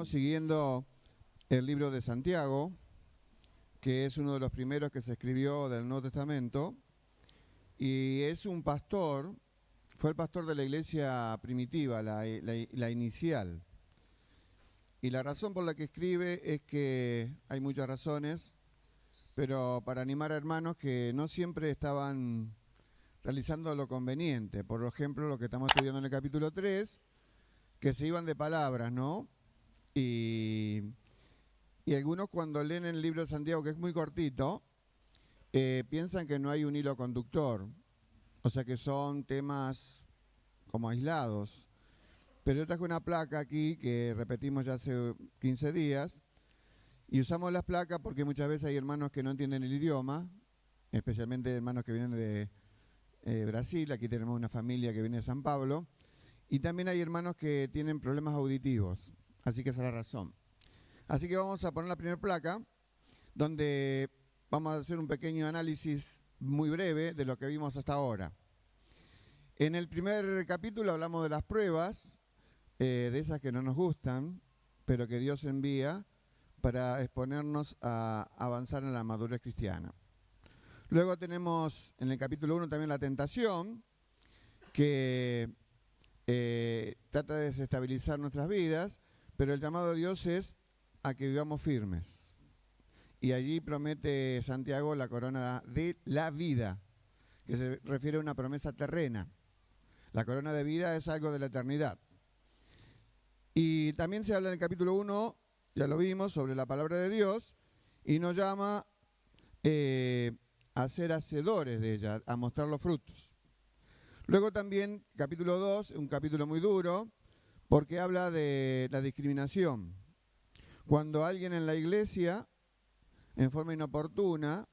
estamos siguiendo el libro de Santiago, que es uno de los primeros que se escribió del Nuevo Testamento, y es un pastor, fue el pastor de la iglesia primitiva, la inicial. Y la razón por la que escribe es que hay muchas razones, pero para animar a hermanos que no siempre estaban realizando lo conveniente. Por ejemplo, lo que estamos estudiando en el capítulo 3, que se iban de palabras, ¿no? Y algunos cuando leen el libro de Santiago, que es muy cortito, piensan que no hay un hilo conductor, o sea que son temas como aislados. Pero yo traje una placa aquí que repetimos ya hace 15 días, y usamos las placas porque muchas veces hay hermanos que no entienden el idioma, especialmente hermanos que vienen de Brasil. Aquí tenemos una familia que viene de San Pablo, y también hay hermanos que tienen problemas auditivos, así que esa es la razón. Así que vamos a poner la primera placa, donde vamos a hacer un pequeño análisis muy breve de lo que vimos hasta ahora. En el primer capítulo hablamos de las pruebas, de esas que no nos gustan, pero que Dios envía para exponernos a avanzar en la madurez cristiana. Luego tenemos en el capítulo 1 también la tentación, que trata de desestabilizar nuestras vidas, pero el llamado de Dios es a que vivamos firmes. Y allí promete Santiago la corona de la vida, que se refiere a una promesa terrena. La corona de vida es algo de la eternidad. Y también se habla en el capítulo 1, ya lo vimos, sobre la palabra de Dios, y nos llama a ser hacedores de ella, a mostrar los frutos. Luego también, capítulo 2, un capítulo muy duro, porque habla de la discriminación. Cuando alguien en la iglesia, en forma inoportuna,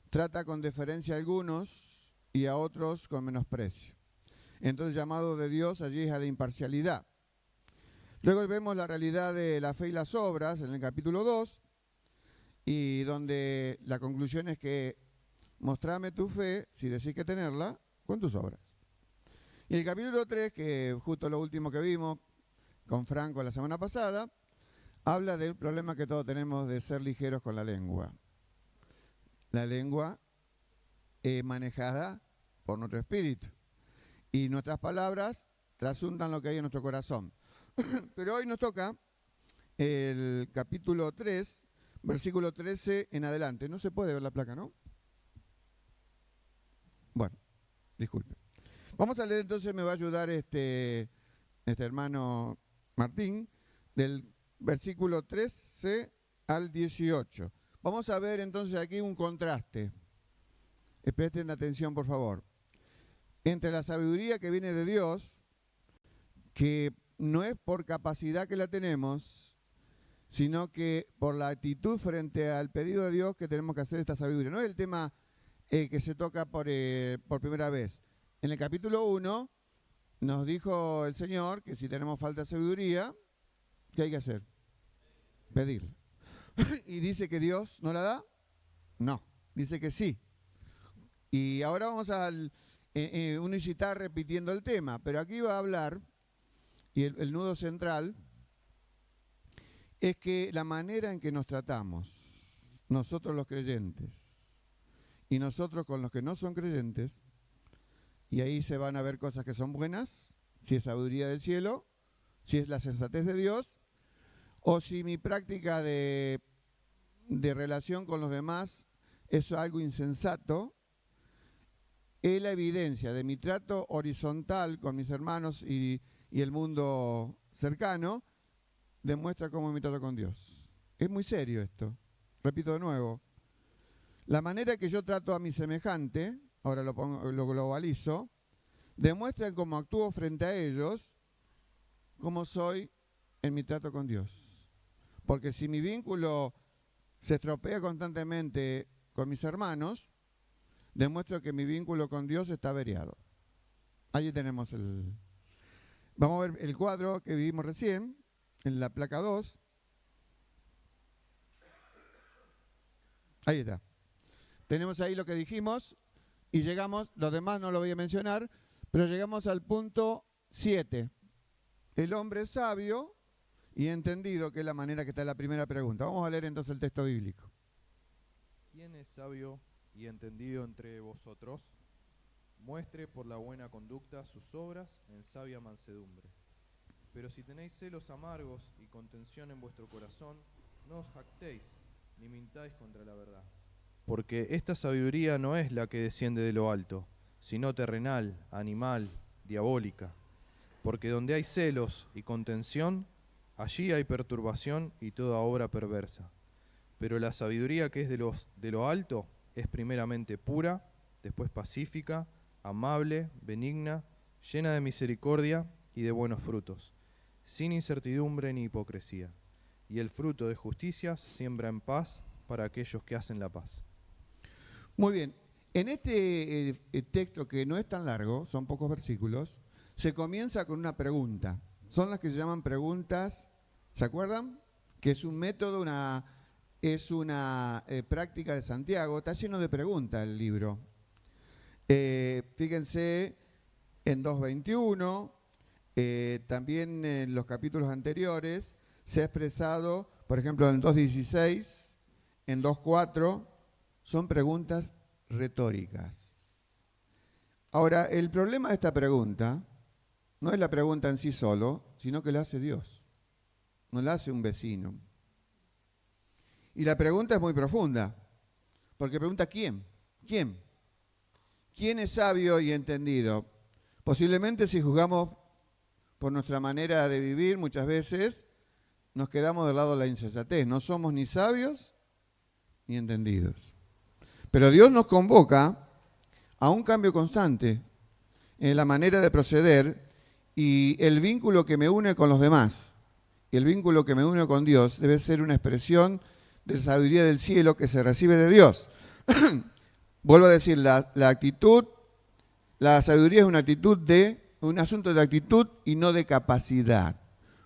trata con deferencia a algunos y a otros con menosprecio. Entonces, el llamado de Dios allí es a la imparcialidad. Luego vemos la realidad de la fe y las obras en el capítulo 2, y donde la conclusión es que mostrame tu fe, si decís que tenerla, con tus obras. Y el capítulo 3, que justo lo último que vimos con Franco la semana pasada, habla del problema que todos tenemos de ser ligeros con la lengua. La lengua es manejada por nuestro espíritu, y nuestras palabras trasuntan lo que hay en nuestro corazón. Pero hoy nos toca el capítulo 3, versículo 13 en adelante. No se puede ver la placa, ¿no? Bueno, disculpe. Vamos a leer entonces, me va a ayudar este hermano Martín, del versículo 13 al 18. Vamos a ver entonces aquí un contraste. Presten atención, por favor. Entre la sabiduría que viene de Dios, que no es por capacidad que la tenemos, sino que por la actitud frente al pedido de Dios que tenemos que hacer esta sabiduría. No es el tema que se toca por primera vez. En el capítulo 1 nos dijo el Señor que si tenemos falta de sabiduría, ¿qué hay que hacer? Pedirla. ¿Y dice que Dios no la da? No, dice que sí. Y ahora vamos a unicitar repitiendo el tema, pero aquí va a hablar, y el nudo central es que la manera en que nos tratamos, nosotros los creyentes, y nosotros con los que no son creyentes, y ahí se van a ver cosas que son buenas, si es sabiduría del cielo, si es la sensatez de Dios, o si mi práctica de relación con los demás es algo insensato. Es la evidencia de mi trato horizontal con mis hermanos y el mundo cercano, demuestra cómo me trato con Dios. Es muy serio esto. Repito de nuevo. La manera que yo trato a mi semejante, ahora lo globalizo, demuestra cómo actúo frente a ellos, cómo soy en mi trato con Dios. Porque si mi vínculo se estropea constantemente con mis hermanos, demuestro que mi vínculo con Dios está averiado. Allí tenemos Vamos a ver el cuadro que vimos recién, en la placa 2. Ahí está. Tenemos ahí lo que dijimos y llegamos, los demás no lo voy a mencionar, pero llegamos al punto 7. El hombre sabio y entendido, que es la manera que está en la primera pregunta. Vamos a leer entonces el texto bíblico. ¿Quién es sabio y entendido entre vosotros? Muestre por la buena conducta sus obras en sabia mansedumbre. Pero si tenéis celos amargos y contención en vuestro corazón, no os jactéis, ni mintáis contra la verdad. Porque esta sabiduría no es la que desciende de lo alto, sino terrenal, animal, diabólica. Porque donde hay celos y contención, allí hay perturbación y toda obra perversa. Pero la sabiduría que es de lo alto es primeramente pura, después pacífica, amable, benigna, llena de misericordia y de buenos frutos, sin incertidumbre ni hipocresía. Y el fruto de justicia se siembra en paz para aquellos que hacen la paz. Muy bien. En este texto, que no es tan largo, son pocos versículos, se comienza con una pregunta. Son las que se llaman preguntas, ¿se acuerdan? Que es un método, es una práctica de Santiago. Está lleno de preguntas el libro. Fíjense en 2.21, también en los capítulos anteriores, se ha expresado, por ejemplo, en 2.16, en 2.4, son preguntas retóricas. Ahora, el problema de esta pregunta no es la pregunta en sí solo, sino que la hace Dios, no la hace un vecino. Y la pregunta es muy profunda, porque pregunta ¿quién? ¿Quién? ¿Quién es sabio y entendido? Posiblemente, si juzgamos por nuestra manera de vivir, muchas veces nos quedamos del lado de la insensatez. No somos ni sabios ni entendidos. Pero Dios nos convoca a un cambio constante en la manera de proceder y el vínculo que me une con los demás y el vínculo que me une con Dios debe ser una expresión de la sabiduría del cielo que se recibe de Dios. Vuelvo a decir, la sabiduría es un asunto de actitud y no de capacidad.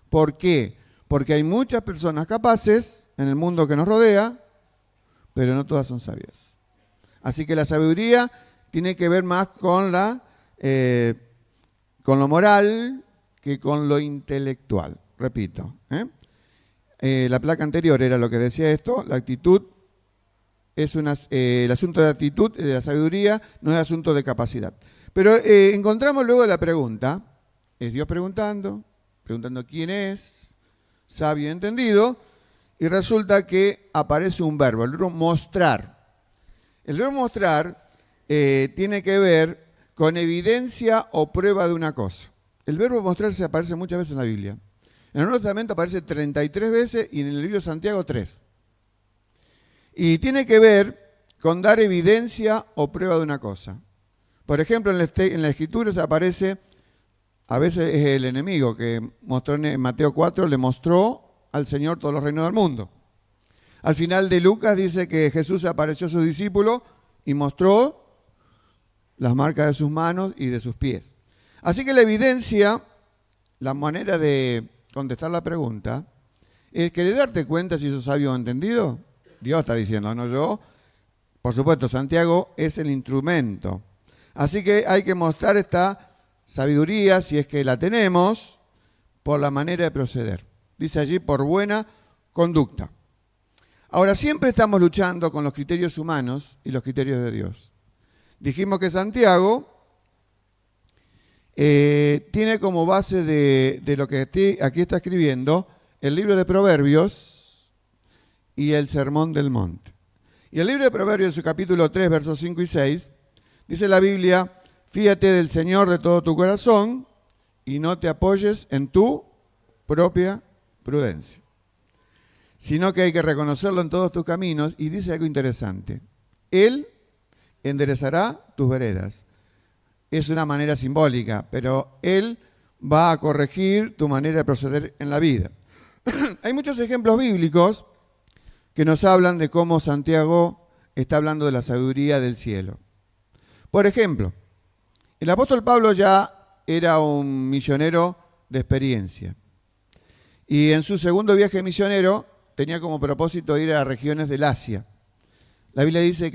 ¿Por qué? Porque hay muchas personas capaces en el mundo que nos rodea, pero no todas son sabias. Así que la sabiduría tiene que ver más con lo moral que con lo intelectual. Repito, la placa anterior era lo que decía esto, la actitud es el asunto de actitud, de la sabiduría, no es asunto de capacidad. Pero encontramos luego la pregunta, es Dios preguntando quién es, sabio y entendido, y resulta que aparece un verbo, el verbo mostrar. El verbo mostrar tiene que ver con evidencia o prueba de una cosa. El verbo mostrarse aparece muchas veces en la Biblia. En el Nuevo Testamento aparece 33 veces y en el libro de Santiago 3. Y tiene que ver con dar evidencia o prueba de una cosa. Por ejemplo, en la Escritura se aparece, a veces es el enemigo que mostró en Mateo 4, le mostró al Señor todos los reinos del mundo. Al final de Lucas dice que Jesús se apareció a sus discípulos y mostró las marcas de sus manos y de sus pies. Así que la evidencia, la manera de contestar la pregunta, es que darte cuenta si sos sabio o entendido. Dios está diciendo, no yo. Por supuesto, Santiago es el instrumento. Así que hay que mostrar esta sabiduría, si es que la tenemos, por la manera de proceder. Dice allí, por buena conducta. Ahora, siempre estamos luchando con los criterios humanos y los criterios de Dios. Dijimos que Santiago tiene como base de lo que aquí está escribiendo el libro de Proverbios y el Sermón del Monte. Y el libro de Proverbios, en su capítulo 3, versos 5 y 6, dice la Biblia, fíate del Señor de todo tu corazón y no te apoyes en tu propia prudencia, sino que hay que reconocerlo en todos tus caminos. Y dice algo interesante, Él enderezará tus veredas. Es una manera simbólica, pero Él va a corregir tu manera de proceder en la vida. Hay muchos ejemplos bíblicos que nos hablan de cómo Santiago está hablando de la sabiduría del cielo. Por ejemplo, el apóstol Pablo ya era un misionero de experiencia. Y en su segundo viaje misionero tenía como propósito ir a las regiones del Asia. La Biblia dice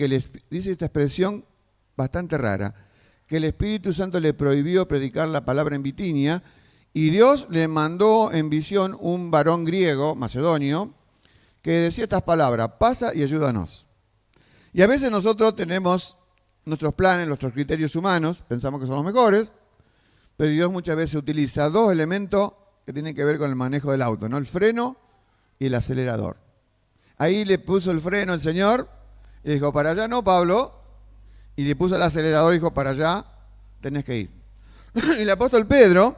dice esta expresión bastante rara, que el Espíritu Santo le prohibió predicar la palabra en Bitinia Y Dios le mandó en visión un varón griego, macedonio, que decía estas palabras: pasa y ayúdanos. Y a veces nosotros tenemos nuestros planes, nuestros criterios humanos, pensamos que son los mejores, pero Dios muchas veces utiliza dos elementos que tienen que ver con el manejo del auto, ¿no? El freno y el acelerador. Ahí le puso el freno el Señor y le dijo: para allá no, Pablo. Y le puso el acelerador y dijo: para allá tenés que ir. El apóstol Pedro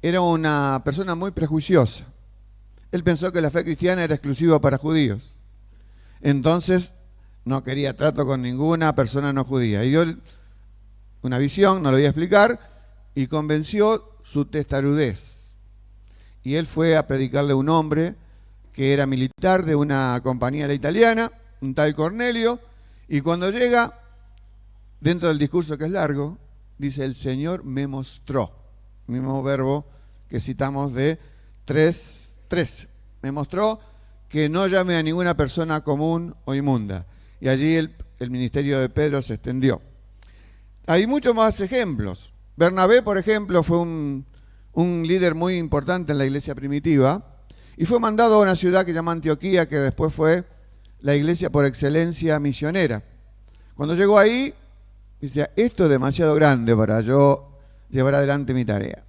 era una persona muy prejuiciosa. Él pensó que la fe cristiana era exclusiva para judíos. Entonces no quería trato con ninguna persona no judía. Y dio una visión, no lo voy a explicar, y convenció su testarudez. Y él fue a predicarle a un hombre que era militar de una compañía de la italiana, un tal Cornelio, y cuando llega, dentro del discurso que es largo, dice: el Señor me mostró, mismo verbo que citamos de 3:13, me mostró que no llame a ninguna persona común o inmunda. Y allí el ministerio de Pedro se extendió. Hay muchos más ejemplos. Bernabé, por ejemplo, fue un líder muy importante en la iglesia primitiva y fue mandado a una ciudad que se llama Antioquía, que después fue la iglesia por excelencia misionera. Cuando llegó ahí, dice: esto es demasiado grande para yo llevar adelante mi tarea.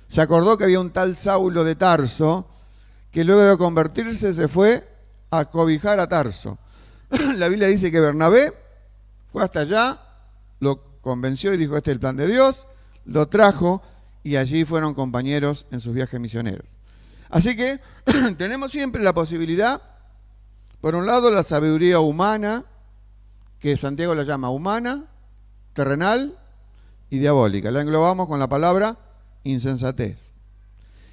Se acordó que había un tal Saulo de Tarso, que luego de convertirse se fue a cobijar a Tarso. La Biblia dice que Bernabé fue hasta allá, lo convenció y dijo: este es el plan de Dios, lo trajo y allí fueron compañeros en sus viajes misioneros. Así que tenemos siempre la posibilidad, por un lado, la sabiduría humana, que Santiago la llama humana, terrenal y diabólica. La englobamos con la palabra insensatez.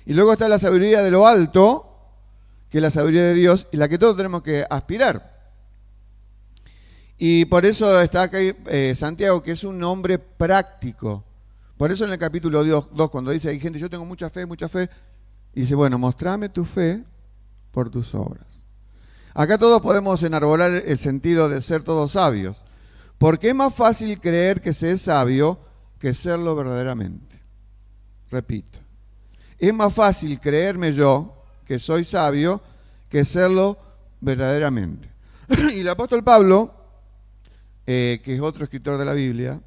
Y luego está la sabiduría de lo alto, que es la sabiduría de Dios y la que todos tenemos que aspirar. Y por eso está aquí Santiago, que es un hombre práctico. Por eso en el capítulo 2, cuando dice: hay gente, yo tengo mucha fe, dice: bueno, mostrame tu fe por tus obras. Acá todos podemos enarbolar el sentido de ser todos sabios, porque es más fácil creer que se es sabio que serlo verdaderamente. Repito, es más fácil creerme yo que soy sabio que serlo verdaderamente. Y el apóstol Pablo, que es otro escritor de la Biblia,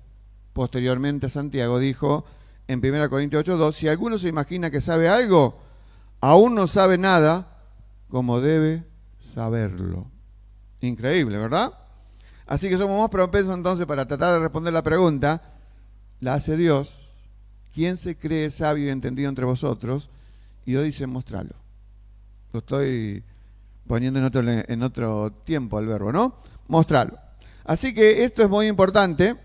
posteriormente a Santiago, dijo en 1 Corintios 8:2: si alguno se imagina que sabe algo, aún no sabe nada como debe saberlo. Increíble, ¿verdad? Así que somos más propensos entonces, para tratar de responder la pregunta, la hace Dios. ¿Quién se cree sabio y entendido entre vosotros? Y Dios dice: mostralo. Lo estoy poniendo en otro tiempo al verbo, ¿no? Mostralo. Así que esto es muy importante,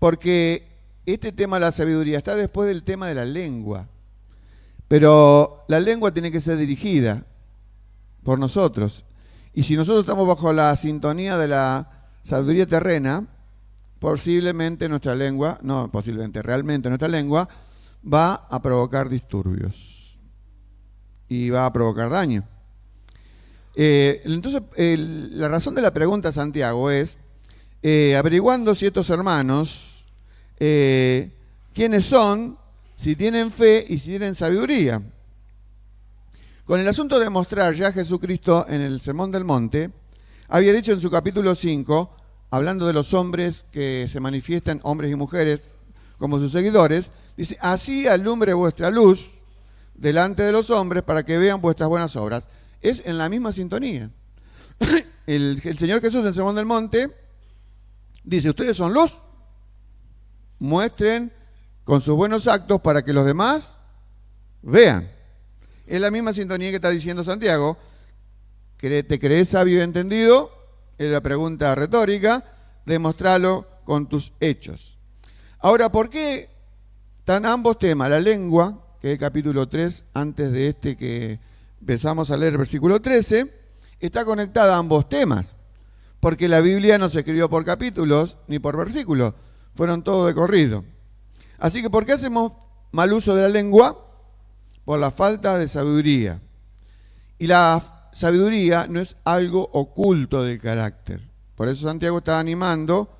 porque este tema de la sabiduría está después del tema de la lengua. Pero la lengua tiene que ser dirigida por nosotros. Y si nosotros estamos bajo la sintonía de la sabiduría terrena, posiblemente nuestra lengua, no posiblemente, realmente nuestra lengua va a provocar disturbios y va a provocar daño. Entonces, la razón de la pregunta, Santiago, es averiguando si estos hermanos, quiénes son, si tienen fe y si tienen sabiduría. Con el asunto de mostrar ya a Jesucristo en el Sermón del Monte, había dicho en su capítulo 5, hablando de los hombres que se manifiestan, hombres y mujeres, como sus seguidores, dice: así alumbre vuestra luz delante de los hombres para que vean vuestras buenas obras. Es en la misma sintonía. El Señor Jesús en el Sermón del Monte dice: ustedes son luz, muestren con sus buenos actos para que los demás vean. Es la misma sintonía que está diciendo Santiago. ¿Te crees sabio y entendido? Es la pregunta retórica. Demostralo con tus hechos. Ahora, ¿por qué están ambos temas? La lengua, que es el capítulo 3, antes de este que empezamos a leer el versículo 13, está conectada a ambos temas, porque la Biblia no se escribió por capítulos ni por versículos, fueron todos de corrido. Así que, ¿por qué hacemos mal uso de la lengua? Por la falta de sabiduría. Y la sabiduría no es algo oculto del carácter. Por eso Santiago está animando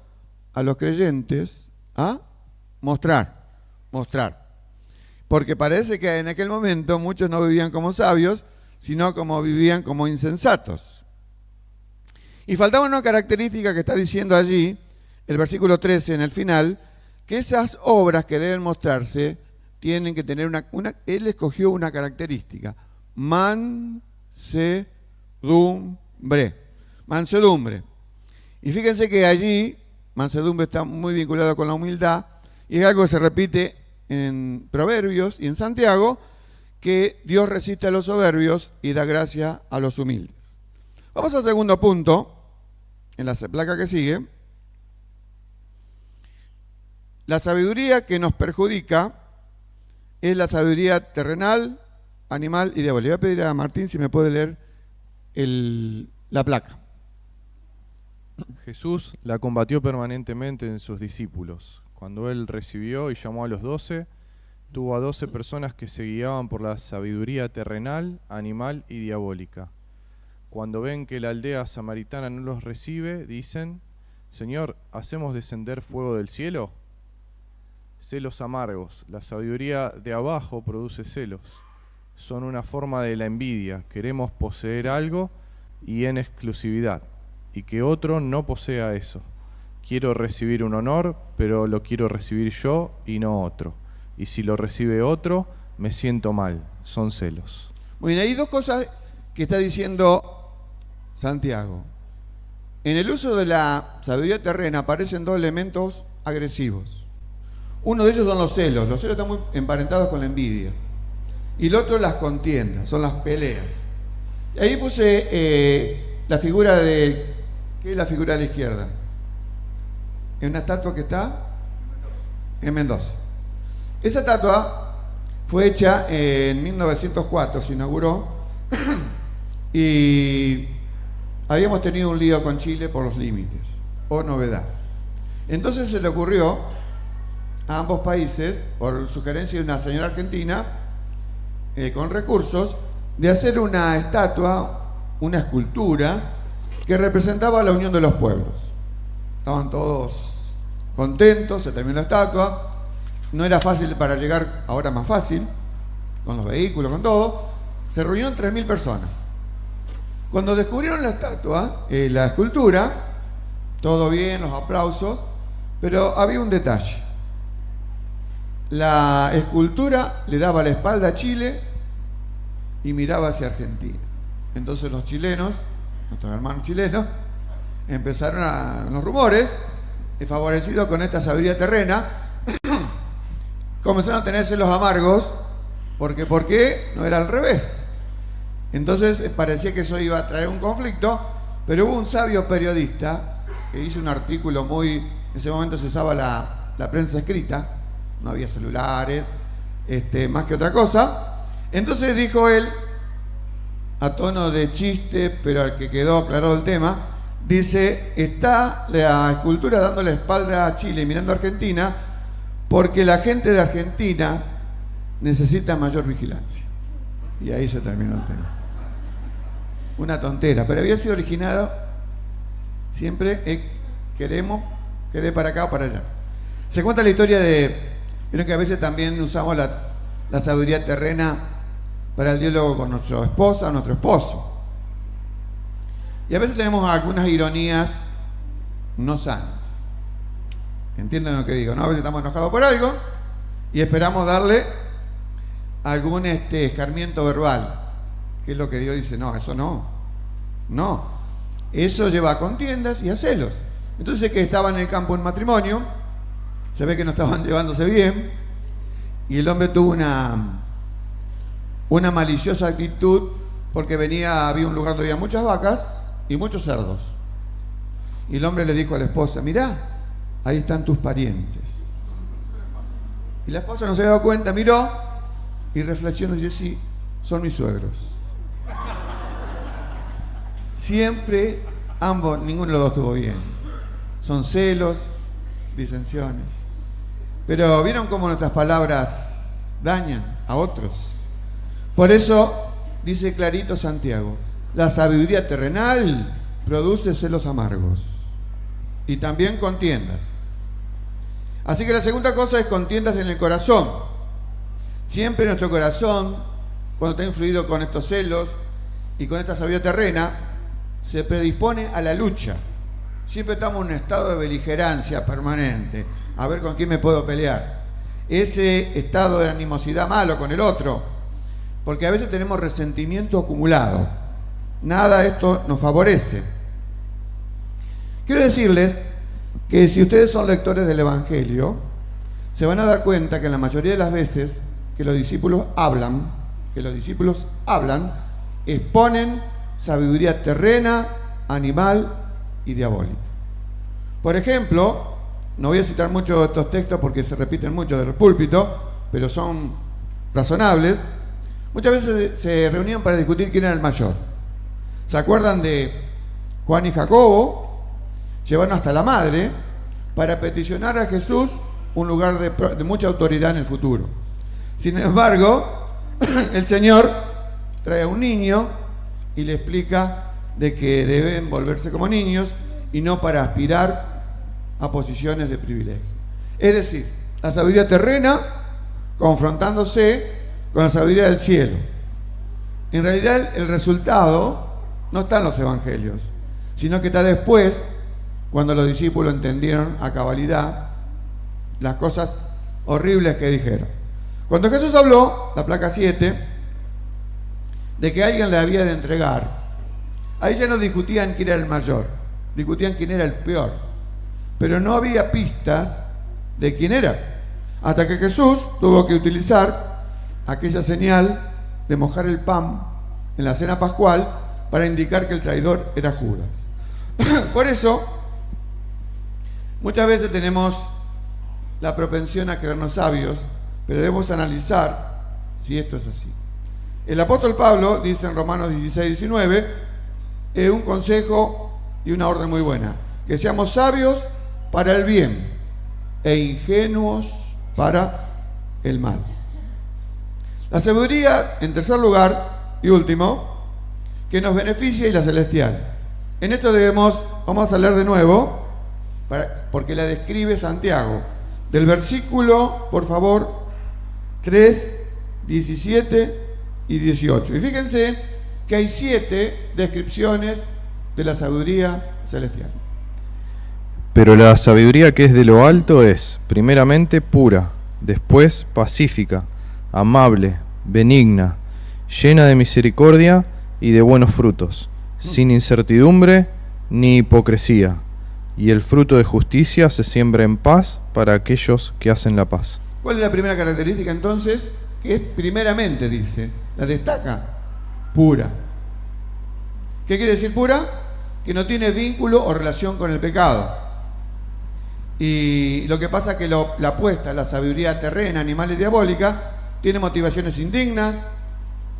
a los creyentes a mostrar. porque parece que en aquel momento muchos no vivían como sabios, sino como vivían como insensatos. Y faltaba una característica que está diciendo allí, el versículo 13 en el final, que esas obras que deben mostrarse tienen que tener él escogió una característica, mansedumbre. Y fíjense que allí, mansedumbre está muy vinculado con la humildad, y es algo que se repite en Proverbios y en Santiago, que Dios resiste a los soberbios y da gracia a los humildes. Vamos al segundo punto, en la placa que sigue. La sabiduría que nos perjudica es la sabiduría terrenal, animal y diabólica. Voy a pedir a Martín si me puede leer la placa. Jesús la combatió permanentemente en sus discípulos. Cuando él recibió y llamó a los 12, tuvo a 12 personas que se guiaban por la sabiduría terrenal, animal y diabólica. Cuando ven que la aldea samaritana no los recibe, dicen: Señor, ¿hacemos descender fuego del cielo? Celos amargos. La sabiduría de abajo produce celos. Son una forma de la envidia. Queremos poseer algo y en exclusividad, y que otro no posea eso. Quiero recibir un honor, pero lo quiero recibir yo y no otro. Y si lo recibe otro, me siento mal. Son celos. Muy bien, hay dos cosas que está diciendo Santiago. En el uso de la sabiduría terrena aparecen dos elementos agresivos. Uno de ellos son los celos. Los celos están muy emparentados con la envidia. Y el otro las contiendas, son las peleas. Y ahí puse la figura de... ¿Qué es la figura de la izquierda? Es una estatua que está en Mendoza. Esa estatua fue hecha en 1904, se inauguró, y habíamos tenido un lío con Chile por los límites. Oh, novedad. Entonces se le ocurrió a ambos países, por sugerencia de una señora argentina, con recursos, de hacer una estatua, una escultura, que representaba la unión de los pueblos. Estaban todos contentos, se terminó la estatua, no era fácil para llegar, ahora más fácil, con los vehículos, con todo, se reunieron 3.000 personas. Cuando descubrieron la estatua, la escultura, todo bien, los aplausos, pero había un detalle. La escultura le daba la espalda a Chile y miraba hacia Argentina. Entonces los chilenos, nuestros hermanos chilenos, empezaron los rumores, favorecidos con esta sabiduría terrena, comenzaron a tener celos amargos, porque ¿por qué? No era al revés. Entonces parecía que eso iba a traer un conflicto, pero hubo un sabio periodista que hizo un artículo muy... En ese momento se usaba la prensa escrita, no había celulares, más que otra cosa. Entonces dijo él, a tono de chiste, pero al que quedó aclarado el tema, dice: está la escultura dando la espalda a Chile y mirando a Argentina porque la gente de Argentina necesita mayor vigilancia. Y ahí se terminó el tema. Una tontera, pero había sido originado siempre, queremos que dé para acá o para allá. Se cuenta la historia de... Vieron que a veces también usamos la sabiduría terrena para el diálogo con nuestra esposa o nuestro esposo. Y a veces tenemos algunas ironías no sanas. ¿Entienden lo que digo? ¿No? A veces estamos enojados por algo y esperamos darle algún escarmiento verbal. Que es lo que Dios dice: no, eso no. No. Eso lleva a contiendas y a celos. Entonces, que estaba en el campo en matrimonio, se ve que no estaban llevándose bien, y el hombre tuvo una maliciosa actitud, porque había un lugar donde había muchas vacas y muchos cerdos. Y el hombre le dijo a la esposa: mirá, ahí están tus parientes. Y la esposa no se había dado cuenta, miró y reflexionó y dice: sí, son mis suegros. Siempre ambos, ninguno de los dos estuvo bien. Son celos, disensiones. Pero ¿vieron cómo nuestras palabras dañan a otros? Por eso dice clarito Santiago: la sabiduría terrenal produce celos amargos y también contiendas. Así que la segunda cosa es contiendas en el corazón. Siempre nuestro corazón, cuando está influido con estos celos y con esta sabiduría terrena, se predispone a la lucha. Siempre estamos en un estado de beligerancia permanente, a ver con quién me puedo pelear. Ese estado de animosidad malo con el otro, porque a veces tenemos resentimiento acumulado. Nada de esto nos favorece. Quiero decirles que si ustedes son lectores del Evangelio, se van a dar cuenta que la mayoría de las veces que los discípulos hablan, exponen sabiduría terrena, animal y diabólica. Por ejemplo, no voy a citar mucho de estos textos porque se repiten mucho del púlpito, pero son razonables. Muchas veces se reunían para discutir quién era el mayor. ¿Se acuerdan de Juan y Jacobo? Llevaron hasta la madre para peticionar a Jesús un lugar de mucha autoridad en el futuro. Sin embargo, el Señor trae a un niño y le explica de que deben volverse como niños y no para aspirar a posiciones de privilegio. Es decir, la sabiduría terrena confrontándose con la sabiduría del cielo. En realidad el resultado no está en los evangelios, sino que está después, cuando los discípulos entendieron a cabalidad las cosas horribles que dijeron. Cuando Jesús habló, la placa 7, de que alguien le había de entregar, ahí ya no discutían quién era el mayor, discutían quién era el peor, pero no había pistas de quién era, hasta que Jesús tuvo que utilizar aquella señal de mojar el pan en la cena pascual para indicar que el traidor era Judas. Por eso, muchas veces tenemos la propensión a creernos sabios, pero debemos analizar si esto es así. El apóstol Pablo dice en Romanos 16-19 un consejo y una orden muy buena: que seamos sabios para el bien e ingenuos para el mal. La sabiduría, en tercer lugar y último, que nos beneficia, y la celestial. En esto vamos a leer de nuevo, porque la describe Santiago, del versículo, por favor, 3, 17 y 18. Y fíjense que hay 7 descripciones de la sabiduría celestial. Pero la sabiduría que es de lo alto es, primeramente, pura, después pacífica, amable, benigna, llena de misericordia y de buenos frutos, sin incertidumbre ni hipocresía, y el fruto de justicia se siembra en paz para aquellos que hacen la paz. ¿Cuál es la primera característica entonces? Que es primeramente, dice, la destaca, pura. ¿Qué quiere decir pura? Que no tiene vínculo o relación con el pecado. Y lo que pasa es que la apuesta, la sabiduría terrena, animal y diabólica, tiene motivaciones indignas,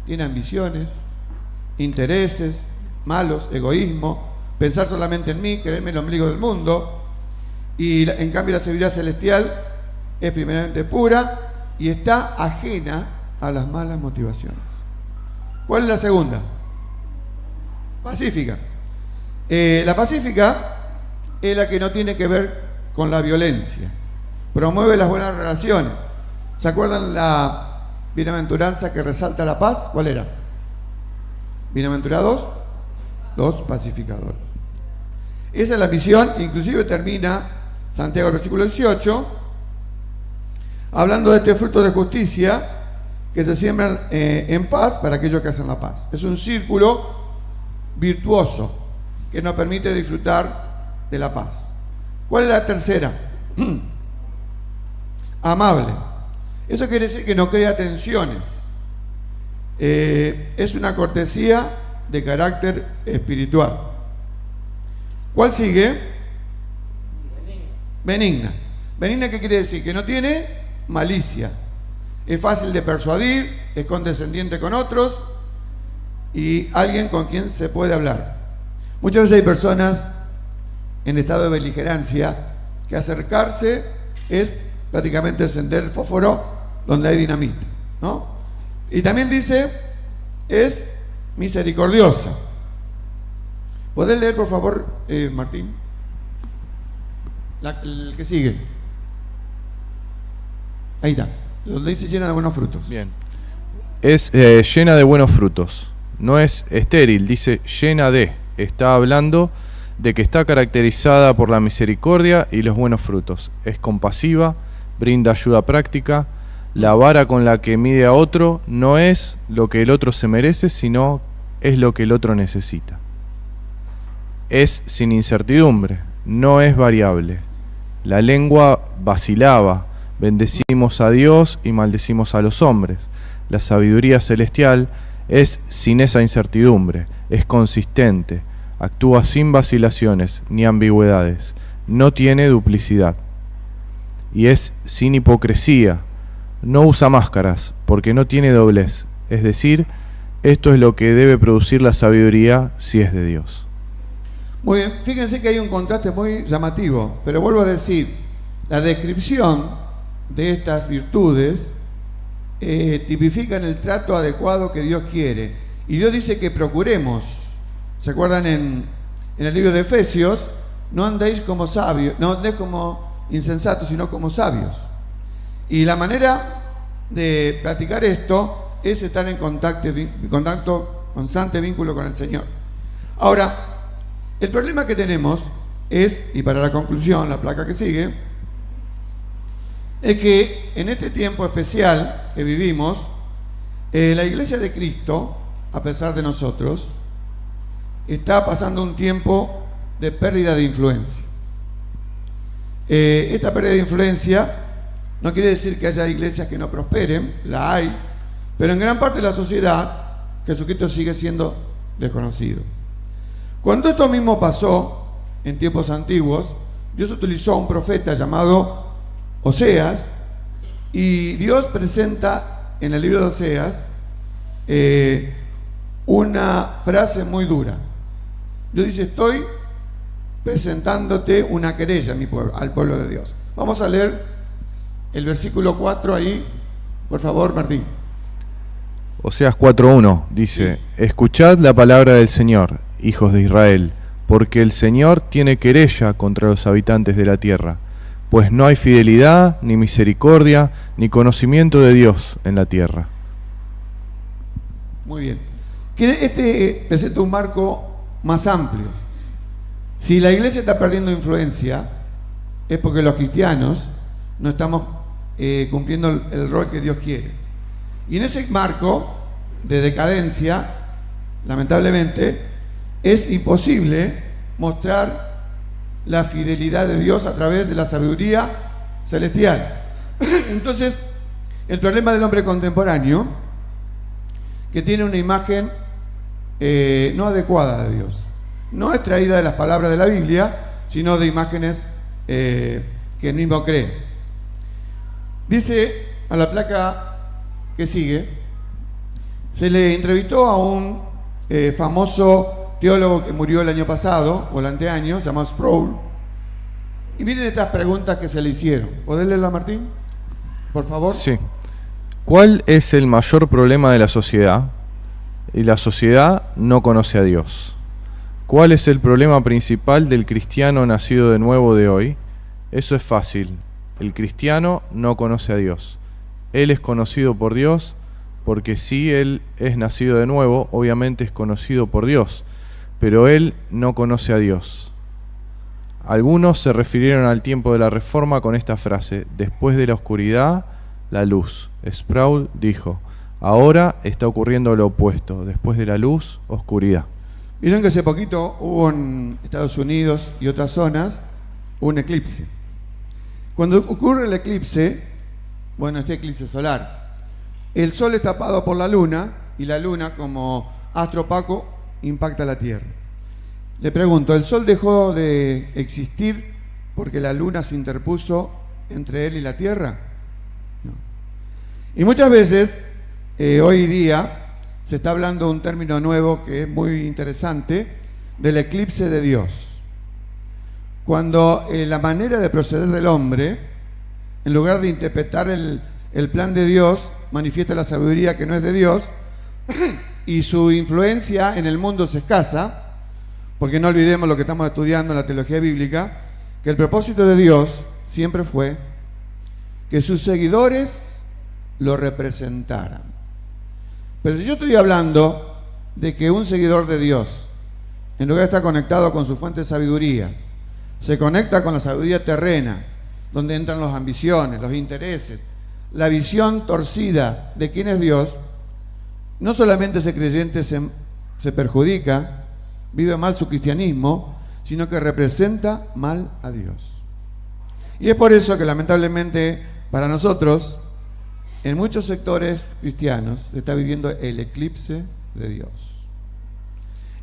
tiene ambiciones, intereses malos, egoísmo, pensar solamente en mí, creerme el ombligo del mundo. Y en cambio la sabiduría celestial es primeramente pura y está ajena a las malas motivaciones. ¿Cuál es la segunda? Pacífica. La pacífica es la que no tiene que ver con la violencia, promueve las buenas relaciones. ¿Se acuerdan la bienaventuranza que resalta la paz? ¿Cuál era? Bienaventurados los pacificadores. Esa es la misión. Inclusive termina Santiago, el versículo 18, hablando de este fruto de justicia que se siembran en paz para aquellos que hacen la paz. Es un círculo virtuoso que nos permite disfrutar de la paz. ¿Cuál es la tercera? Amable. Eso quiere decir que no crea tensiones. Es una cortesía de carácter espiritual. ¿Cuál sigue? Benigna. Benigna, ¿qué quiere decir? Que no tiene malicia. Es fácil de persuadir, es condescendiente con otros y alguien con quien se puede hablar. Muchas veces hay personas en estado de beligerancia que acercarse es prácticamente encender el fósforo donde hay dinamita, ¿no? Y también dice, es misericordiosa. ¿Podés leer, por favor, Martín? El que sigue. Ahí está. Donde dice llena de buenos frutos. Bien. Es llena de buenos frutos. No es estéril, dice llena de. Está hablando de que está caracterizada por la misericordia y los buenos frutos. Es compasiva, brinda ayuda práctica. La vara con la que mide a otro no es lo que el otro se merece, sino es lo que el otro necesita. Es sin incertidumbre, no es variable. La lengua vacilaba, bendecimos a Dios y maldecimos a los hombres. La sabiduría celestial es sin esa incertidumbre, es consistente, actúa sin vacilaciones ni ambigüedades, no tiene duplicidad. Y es sin hipocresía, no usa máscaras, porque no tiene doblez. Es decir, esto es lo que debe producir la sabiduría si es de Dios. Muy bien, fíjense que hay un contraste muy llamativo, pero vuelvo a decir, la descripción de estas virtudes tipifican el trato adecuado que Dios quiere. Y Dios dice que procuremos. ¿Se acuerdan en el libro de Efesios? No andéis como sabios, no andéis como insensatos, sino como sabios. Y la manera de practicar esto es estar en contacto, constante vínculo con el Señor. Ahora, el problema que tenemos es, y para la conclusión, la placa que sigue, es que en este tiempo especial que vivimos, la Iglesia de Cristo, a pesar de nosotros, está pasando un tiempo de pérdida de influencia. Esta pérdida de influencia no quiere decir que haya iglesias que no prosperen, la hay, pero en gran parte de la sociedad Jesucristo sigue siendo desconocido. Cuando esto mismo pasó en tiempos antiguos, Dios utilizó a un profeta llamado Oseas, y Dios presenta en el libro de Oseas una frase muy dura. Dios dice: estoy presentándote una querella, mi pueblo, al pueblo de Dios. Vamos a leer el versículo 4 ahí, por favor, Martín. Oseas 4:1 dice: escuchad la palabra del Señor, hijos de Israel, porque el Señor tiene querella contra los habitantes de la tierra, pues no hay fidelidad, ni misericordia, ni conocimiento de Dios en la tierra. Muy bien. Este presenta un marco más amplio. Si la iglesia está perdiendo influencia, es porque los cristianos no estamos cumpliendo el rol que Dios quiere. Y en ese marco de decadencia, lamentablemente, es imposible mostrar la fidelidad de Dios a través de la sabiduría celestial. Entonces, el problema del hombre contemporáneo, que tiene una imagen no adecuada de Dios, no extraída de las palabras de la Biblia, sino de imágenes que él mismo cree. Dice a la placa que sigue, se le entrevistó a un famoso teólogo que murió el año pasado, o el anteaño, se llama Sproul, y miren estas preguntas que se le hicieron. ¿Podés leerla, Martín? Por favor. Sí. ¿Cuál es el mayor problema de la sociedad? Y la sociedad no conoce a Dios. ¿Cuál es el problema principal del cristiano nacido de nuevo de hoy? Eso es fácil. El cristiano no conoce a Dios. Él es conocido por Dios, porque si él es nacido de nuevo, obviamente es conocido por Dios, pero él no conoce a Dios. Algunos se refirieron al tiempo de la Reforma con esta frase: después de la oscuridad, la luz. Sproul dijo: ahora está ocurriendo lo opuesto, después de la luz, oscuridad. Vieron que hace poquito hubo en Estados Unidos y otras zonas un eclipse. Cuando ocurre el eclipse, bueno, este eclipse solar, el sol es tapado por la luna, y la luna, como astro opaco, impacta la Tierra. Le pregunto, ¿el sol dejó de existir porque la luna se interpuso entre él y la Tierra? No. Y muchas veces, hoy día, se está hablando de un término nuevo que es muy interesante, del eclipse de Dios. Cuando la manera de proceder del hombre, en lugar de interpretar el plan de Dios, manifiesta la sabiduría que no es de Dios, y su influencia en el mundo se escasa, porque no olvidemos lo que estamos estudiando en la teología bíblica, que el propósito de Dios siempre fue que sus seguidores lo representaran. Pero si yo estoy hablando de que un seguidor de Dios, en lugar de estar conectado con su fuente de sabiduría, se conecta con la sabiduría terrena, donde entran las ambiciones, los intereses, la visión torcida de quién es Dios, no solamente ese creyente se perjudica, vive mal su cristianismo, sino que representa mal a Dios. Y es por eso que lamentablemente para nosotros, en muchos sectores cristianos, se está viviendo el eclipse de Dios.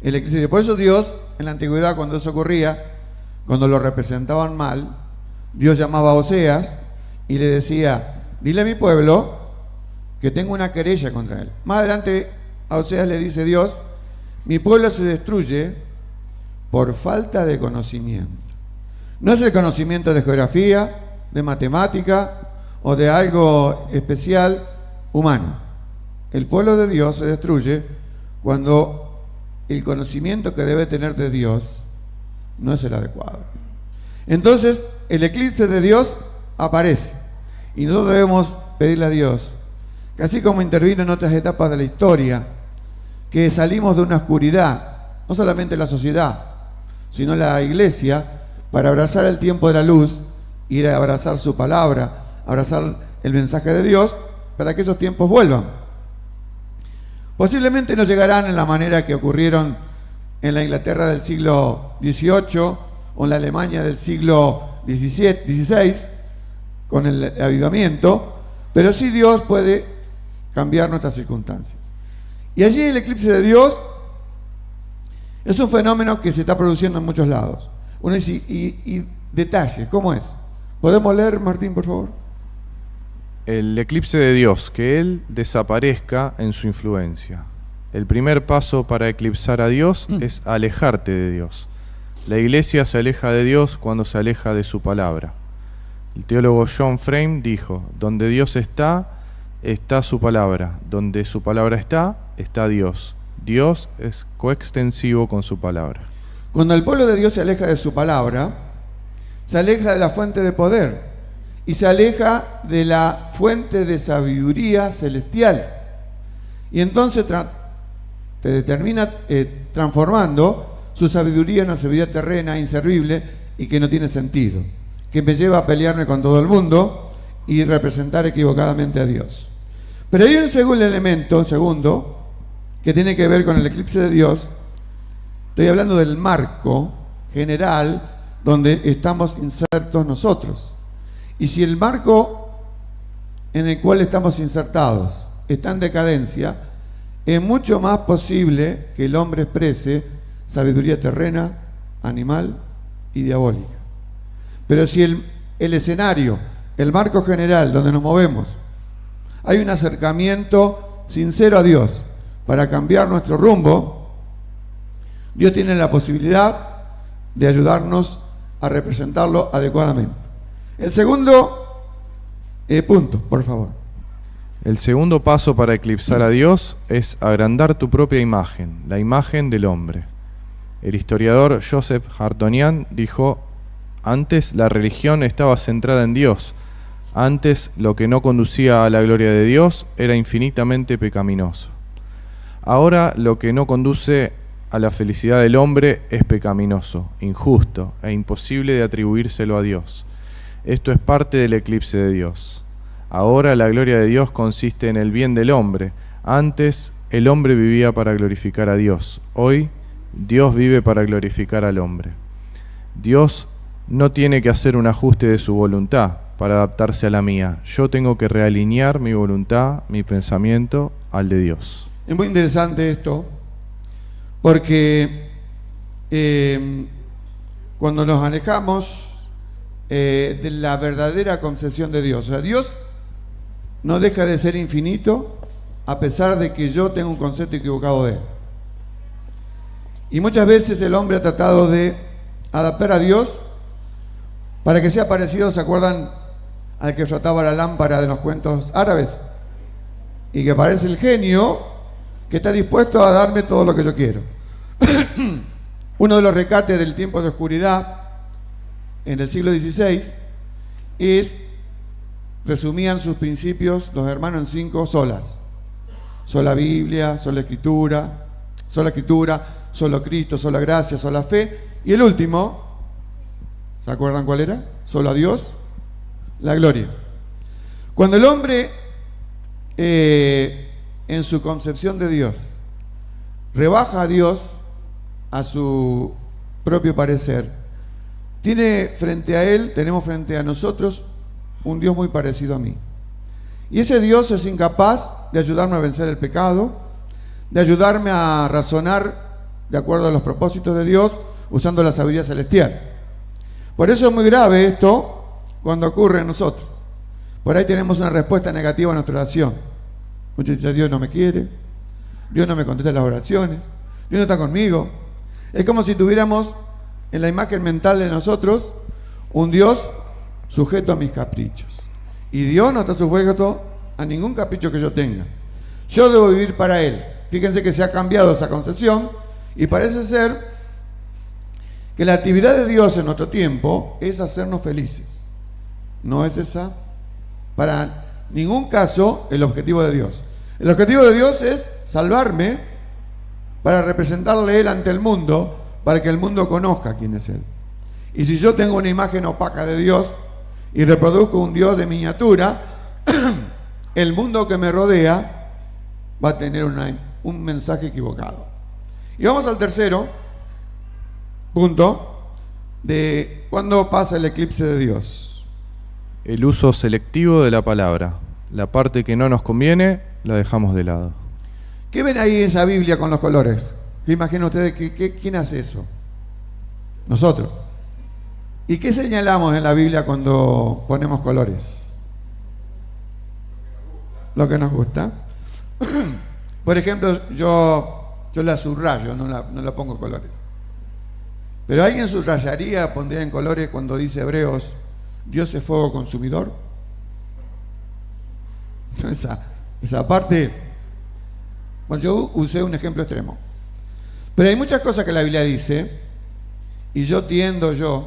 El eclipse. Por eso Dios, en la antigüedad, cuando eso ocurría, cuando lo representaban mal, Dios llamaba a Oseas y le decía: dile a mi pueblo que tengo una querella contra él. Más adelante a Oseas le dice Dios: mi pueblo se destruye por falta de conocimiento. No es el conocimiento de geografía, de matemática o de algo especial humano. El pueblo de Dios se destruye cuando el conocimiento que debe tener de Dios no es el adecuado. Entonces el eclipse de Dios aparece y nosotros debemos pedirle a Dios que, así como intervino en otras etapas de la historia, que salimos de una oscuridad, no solamente la sociedad, sino la iglesia, para abrazar el tiempo de la luz, ir a abrazar su palabra, abrazar el mensaje de Dios, para que esos tiempos vuelvan. Posiblemente no llegarán en la manera que ocurrieron en la Inglaterra del siglo XVIII o en la Alemania del siglo XVI, con el avivamiento, pero sí Dios puede cambiar nuestras circunstancias. Y allí el eclipse de Dios es un fenómeno que se está produciendo en muchos lados. Uno dice, y detalle, ¿cómo es? ¿Podemos leer, Martín, por favor? El eclipse de Dios, que Él desaparezca en su influencia. El primer paso para eclipsar a Dios es alejarte de Dios. La iglesia se aleja de Dios cuando se aleja de su palabra. El teólogo John Frame dijo: donde Dios está, está su palabra. Donde su palabra está, está Dios. Dios es coextensivo con su palabra. Cuando el pueblo de Dios se aleja de su palabra, se aleja de la fuente de poder y se aleja de la fuente de sabiduría celestial. Y entonces te termina transformando su sabiduría en una sabiduría terrena, inservible y que no tiene sentido, que me lleva a pelearme con todo el mundo y representar equivocadamente a Dios. Pero hay un segundo, que tiene que ver con el eclipse de Dios. Estoy hablando del marco general donde estamos insertos nosotros. Y si el marco en el cual estamos insertados está en decadencia, es mucho más posible que el hombre exprese sabiduría terrena, animal y diabólica. Pero si el escenario, el marco general donde nos movemos, hay un acercamiento sincero a Dios para cambiar nuestro rumbo, Dios tiene la posibilidad de ayudarnos a representarlo adecuadamente. El segundo punto, por favor. El segundo paso para eclipsar a Dios es agrandar tu propia imagen, la imagen del hombre. El historiador Joseph Hartonian dijo: antes la religión estaba centrada en Dios, antes lo que no conducía a la gloria de Dios era infinitamente pecaminoso. Ahora lo que no conduce a la felicidad del hombre es pecaminoso, injusto e imposible de atribuírselo a Dios. Esto es parte del eclipse de Dios. Ahora la gloria de Dios consiste en el bien del hombre. Antes el hombre vivía para glorificar a Dios. Hoy Dios vive para glorificar al hombre. Dios no tiene que hacer un ajuste de su voluntad para adaptarse a la mía. Yo tengo que realinear mi voluntad, mi pensamiento al de Dios. Es muy interesante esto, porque cuando nos alejamos de la verdadera concepción de Dios, o sea, Dios no deja de ser infinito a pesar de que yo tengo un concepto equivocado de Él. Y muchas veces el hombre ha tratado de adaptar a Dios para que sea parecido, ¿se acuerdan al que frotaba la lámpara de los cuentos árabes? Y que parece el genio que está dispuesto a darme todo lo que yo quiero. Uno de los recates del tiempo de oscuridad en el siglo XVI es resumían sus principios los hermanos en 5 solas. Sola Biblia, sola Escritura, solo Cristo, sola gracia, sola fe. Y el último, ¿se acuerdan cuál era? Solo a Dios, la gloria. Cuando el hombre, en su concepción de Dios, rebaja a Dios a su propio parecer, tenemos frente a nosotros un Dios muy parecido a mí. Y ese Dios es incapaz de ayudarme a vencer el pecado, de ayudarme a razonar de acuerdo a los propósitos de Dios, usando la sabiduría celestial. Por eso es muy grave esto cuando ocurre en nosotros. Por ahí tenemos una respuesta negativa a nuestra oración. Muchos dicen: Dios no me quiere, Dios no me contesta las oraciones, Dios no está conmigo. Es como si tuviéramos en la imagen mental de nosotros un Dios sujeto a mis caprichos. Y Dios no está sujeto a ningún capricho que yo tenga. Yo debo vivir para Él. Fíjense que se ha cambiado esa concepción y parece ser que la actividad de Dios en nuestro tiempo es hacernos felices. No es esa, para ningún caso, el objetivo de Dios. El objetivo de Dios es salvarme para representarle a Él ante el mundo, para que el mundo conozca quién es Él. Y si yo tengo una imagen opaca de Dios y reproduzco un Dios de miniatura, el mundo que me rodea va a tener un mensaje equivocado. Y vamos al tercero punto de cuándo pasa el eclipse de Dios. El uso selectivo de la palabra. La parte que no nos conviene la dejamos de lado. ¿Qué ven ahí en esa Biblia con los colores? ¿Qué imaginan ustedes? ¿Quién hace eso? Nosotros. ¿Y qué señalamos en la Biblia cuando ponemos colores? Lo que nos gusta. Por ejemplo, yo la subrayo, no la pongo colores. Pero ¿alguien subrayaría, pondría en colores cuando dice Hebreos: Dios es fuego consumidor? Esa parte, bueno, yo usé un ejemplo extremo. Pero hay muchas cosas que la Biblia dice, y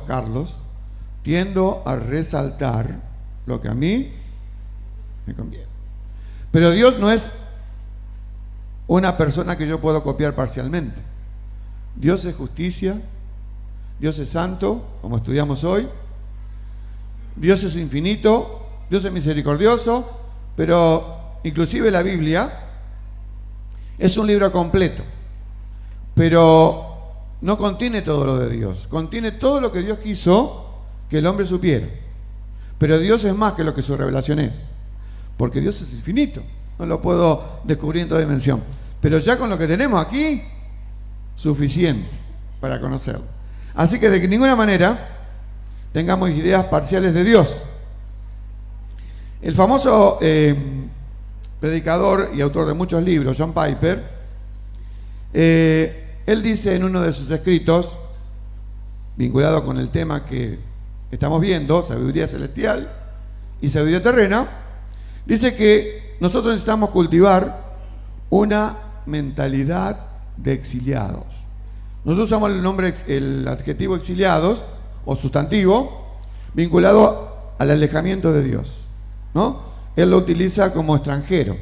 Carlos, tiendo a resaltar lo que a mí me conviene. Pero Dios no es una persona que yo puedo copiar parcialmente. Dios es justicia, Dios es santo, como estudiamos hoy, Dios es infinito, Dios es misericordioso, pero inclusive la Biblia es un libro completo, pero no contiene todo lo de Dios, contiene todo lo que Dios quiso que el hombre supiera. Pero Dios es más que lo que su revelación es, porque Dios es infinito, no lo puedo descubrir en toda dimensión. Pero ya con lo que tenemos aquí, suficiente para conocerlo. Así que de ninguna manera tengamos ideas parciales de Dios. El famoso predicador y autor de muchos libros, John Piper, él dice en uno de sus escritos, vinculado con el tema que estamos viendo, sabiduría celestial y sabiduría terrena, dice que nosotros necesitamos cultivar una mentalidad de exiliados. Nosotros usamos el adjetivo exiliados o sustantivo vinculado al alejamiento de Dios, ¿no? Él lo utiliza como extranjero.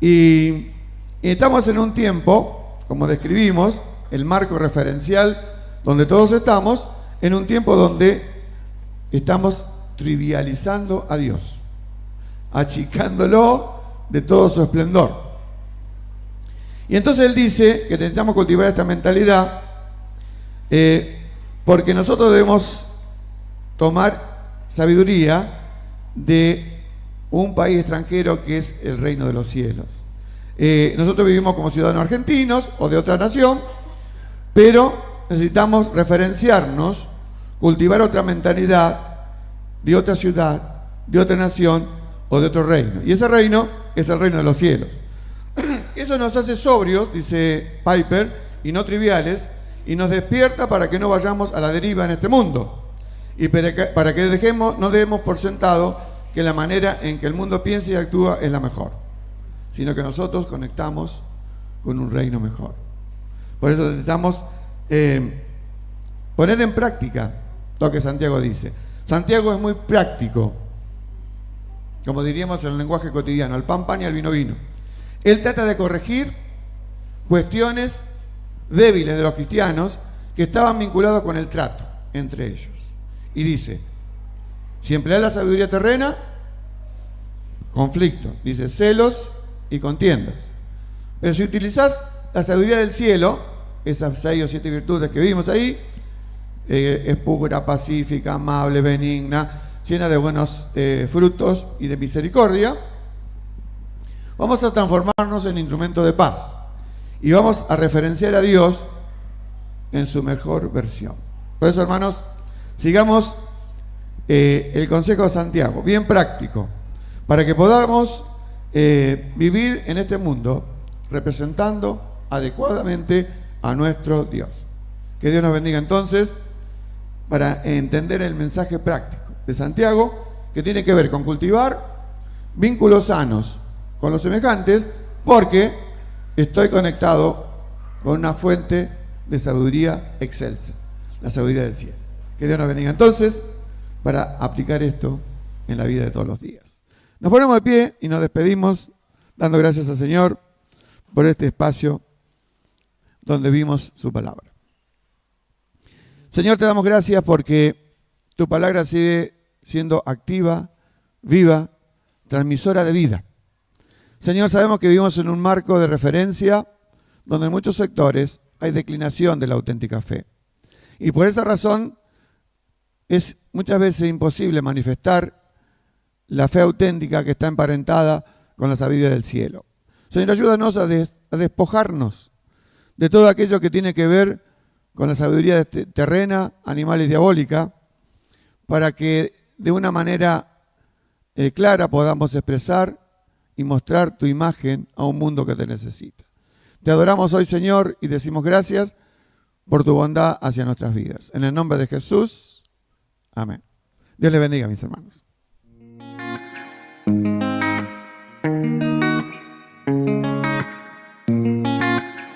Y estamos en un tiempo, como describimos, el marco referencial donde todos estamos, en un tiempo donde estamos trivializando a Dios, achicándolo de todo su esplendor. Y entonces él dice que necesitamos cultivar esta mentalidad porque nosotros debemos tomar sabiduría de un país extranjero que es el reino de los cielos. Nosotros vivimos como ciudadanos argentinos o de otra nación, pero necesitamos referenciarnos, cultivar otra mentalidad de otra ciudad, de otra nación o de otro reino. Y ese reino es el reino de los cielos. Eso nos hace sobrios, dice Piper, y no triviales, y nos despierta para que no vayamos a la deriva en este mundo. Y para que no demos por sentado que la manera en que el mundo piensa y actúa es la mejor, sino que nosotros conectamos con un reino mejor. Por eso necesitamos poner en práctica lo que Santiago dice. Santiago es muy práctico. como diríamos en el lenguaje cotidiano, al pan pan y al vino vino. Él trata de corregir cuestiones débiles de los cristianos que estaban vinculados con el trato entre ellos. Y dice, si empleas la sabiduría terrena, conflicto. Dice, celos y contiendas. Pero si utilizás la sabiduría del cielo, esas 6 o 7 virtudes que vimos ahí, es pura, pacífica, amable, benigna, llena de buenos frutos y de misericordia, vamos a transformarnos en instrumento de paz y vamos a referenciar a Dios en su mejor versión. Por eso, hermanos, sigamos el consejo de Santiago, bien práctico, para que podamos vivir en este mundo representando adecuadamente a nuestro Dios. Que Dios nos bendiga entonces para entender el mensaje práctico de Santiago, que tiene que ver con cultivar vínculos sanos con los semejantes, porque estoy conectado con una fuente de sabiduría excelsa, la sabiduría del cielo. Que Dios nos bendiga entonces para aplicar esto en la vida de todos los días. Nos ponemos de pie y nos despedimos dando gracias al Señor por este espacio donde vimos su palabra. Señor, te damos gracias porque tu palabra sigue siendo activa, viva, transmisora de vida. Señor, sabemos que vivimos en un marco de referencia donde en muchos sectores hay declinación de la auténtica fe. Y por esa razón es muchas veces imposible manifestar la fe auténtica que está emparentada con la sabiduría del cielo. Señor, ayúdanos a despojarnos de todo aquello que tiene que ver con la sabiduría terrena, animal y diabólica, para que de una manera clara podamos expresar y mostrar tu imagen a un mundo que te necesita. Te adoramos hoy, Señor, y decimos gracias por tu bondad hacia nuestras vidas. En el nombre de Jesús, amén. Dios les bendiga, mis hermanos.